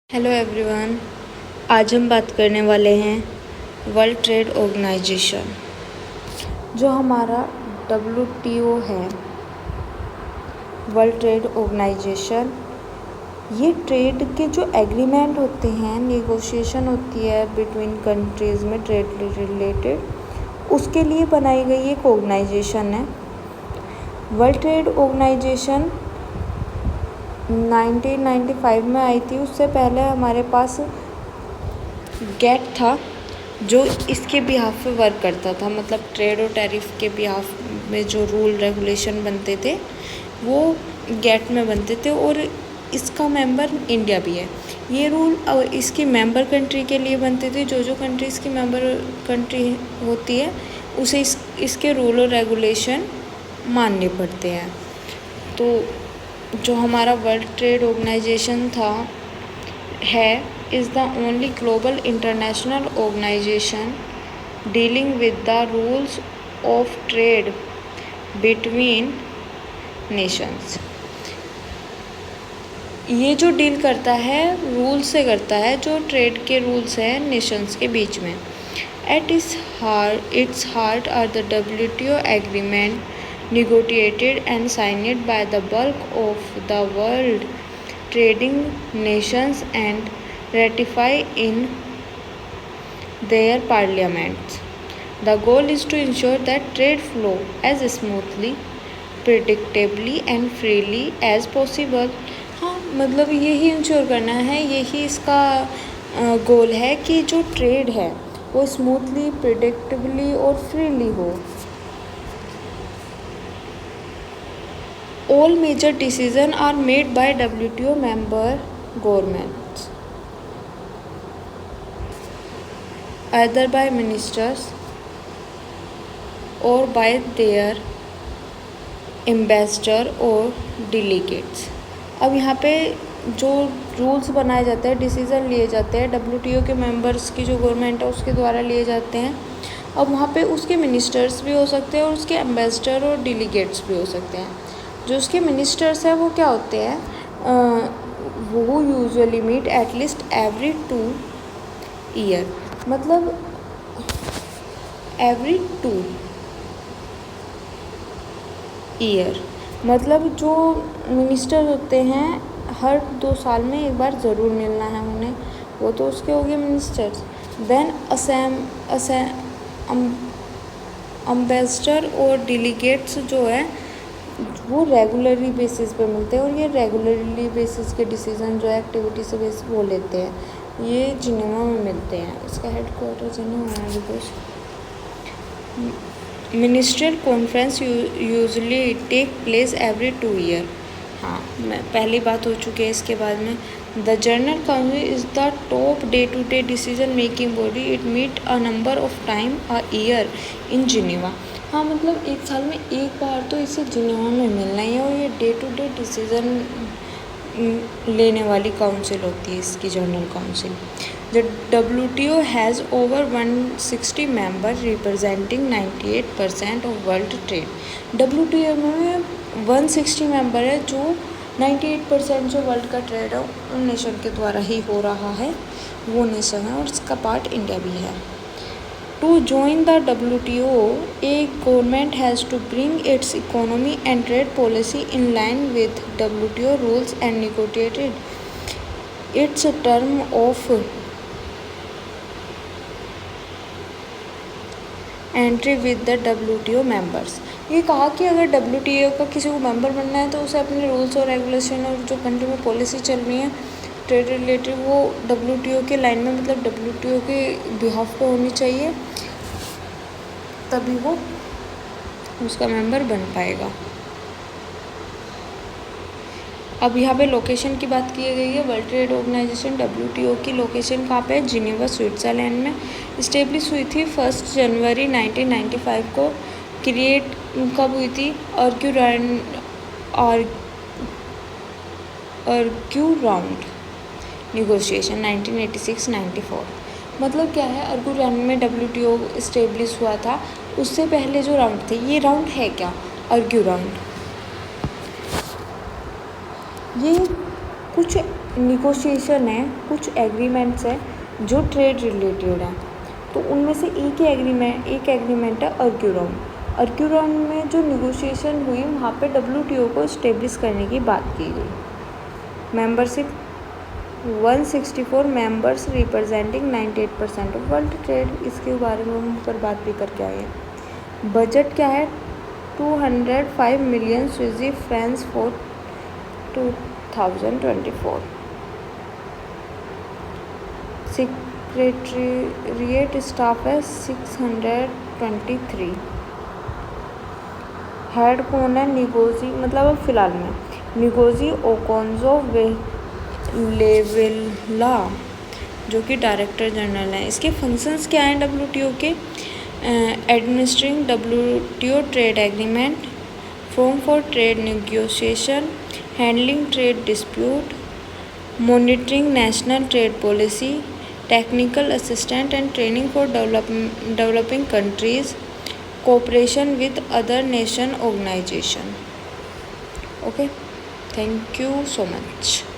Hello everyone, आज हम बात करने वाले हैं वर्ल्ड ट्रेड ऑर्गेनाइजेशन। जो हमारा WTO है, वर्ल्ड ट्रेड ऑर्गेनाइजेशन, ये ट्रेड के जो एग्रीमेंट होते हैं, नेगोशिएशन होती है बिटवीन कंट्रीज़ में ट्रेड रिलेटेड, उसके लिए बनाई गई एक ऑर्गेनाइजेशन है। वर्ल्ड ट्रेड ऑर्गेनाइजेशन 1995 में आई थी। उससे पहले हमारे पास गेट था जो इसके बिहाफ पे वर्क करता था, मतलब ट्रेड और टैरिफ के बिहाफ में जो रूल रेगुलेशन बनते थे वो गेट में बनते थे, और इसका मेंबर इंडिया भी है। ये रूल इसकी मेंबर कंट्री के लिए बनते थे। जो कंट्री इसकी मेंबर कंट्री होती है उसे इसके रूल और रेगुलेशन मानने पड़ते हैं। तो जो हमारा World Trade Organization is the only global international organization dealing with the rules of trade between nations। ये जो डील करता है रूल से करता है, जो ट्रेड के रूल्स हैं नेशंस के बीच में। At its heart are the WTO agreement negotiated and signed by the bulk of the world trading nations and ratified in their parliaments. The goal is to ensure that trade flow as smoothly, predictably and freely as possible। हाँ, मतलब यही ensure करना है, यही इसका गोल है कि जो ट्रेड है वो स्मूथली, प्रिडिक्टेबली और फ्रीली हो। All major decisions are made by WTO member governments, either by ministers or by their ambassador or delegates। अब यहाँ पे जो रूल्स बनाए जाते हैं, डिसीज़न लिए जाते हैं, WTO के मेंबर्स की जो गवर्नमेंट है उसके द्वारा लिए जाते हैं। अब वहाँ पे उसके मिनिस्टर्स भी हो सकते हैं और उसके एम्बेसडर और डेलीगेट्स भी हो सकते हैं। जो उसके मिनिस्टर्स हैं वो क्या होते हैं, वो usually meet at least every 2 year, मतलब एवरी 2 ईयर, मतलब जो मिनिस्टर होते हैं हर 2 साल में एक बार ज़रूर मिलना है उन्हें। वो तो उसके हो गए मिनिस्टर्स। देन एम्बेसडर और डेलीगेट्स जो है वो रेगुलरली बेसिस पे मिलते हैं, और ये रेगुलरली बेसिस के डिसीजन जो है एक्टिविटी से बेस वो लेते हैं। ये जिनेवा में मिलते हैं, इसका हेडक्वार्टर जिनेवा है। Because ministerial conference usually take place every 2 year. हाँ, पहली बात हो चुकी है। इसके बाद में the general council is the top day to day decision making body. It meet a number of time a year in Geneva. हाँ, मतलब एक साल में एक बार तो इसे जिनेवा में मिलना ही है, और ये डे टू डे डिसीज़न लेने वाली काउंसिल होती है इसकी, general council. The WTO has over 160 member representing 98% of world trade. WTO में 160 मेंबर है, जो 98% जो वर्ल्ड का ट्रेड है उन नेशन के द्वारा ही हो रहा है, वो नेशन है, और इसका पार्ट इंडिया भी है। To join the WTO, a government has to bring its economy and trade policy in line with WTO rules and negotiated its term of entry with the WTO members। ये कहा कि अगर WTO का किसी को member बनना है तो उसे अपने रूल्स और रेगुलेशन और जो कंट्री में पॉलिसी चल रही है ट्रेड रिलेटेड, वो WTO के लाइन में, मतलब WTO के बिहाफ पे होनी चाहिए, तभी वो उसका मेंबर बन पाएगा। अब यहाँ पे लोकेशन की बात की गई है। वर्ल्ड ट्रेड ऑर्गेनाइजेशन WTO की लोकेशन कहाँ पे है? जिनेवा, स्विट्ज़रलैंड में इस्टेब्लिश हुई थी 1 जनवरी 1995 को। क्रिएट कब हुई थी? Argue round negotiation 1986-94। मतलब क्या है, आर्ग्यू राउंड में WTO इस्टेब्लिश हुआ था। उससे पहले जो राउंड थे, ये राउंड है क्या? आर्ग्यू राउंड, ये कुछ निगोशिएशन है, कुछ एग्रीमेंट्स हैं जो ट्रेड रिलेटेड हैं, तो उनमें से एक एग्रीमेंट है अर्क्यूरॉन में जो निगोशिएशन हुई वहाँ पे WTO को इस्टेब्लिश करने की बात की गई। Membership 164 members representing 98% of world trade, इसके बारे में हम ऊपर बात भी करके आए हैं। बजट क्या है 205 million Swiss Franks for 2024। Secretariat staff है 623। हेड कौन है निगोजी, मतलब अब फिलहाल में निगोजी ओकोंजो-वेलेवेला जो कि डायरेक्टर जनरल हैं। इसके फंक्शंस क्या हैं WTO के? Administering WTO trade agreement, forum for trade negotiation, handling trade dispute, monitoring national trade policy, technical assistant and training for developing countries, cooperation with other nation organization. Okay, thank you so much.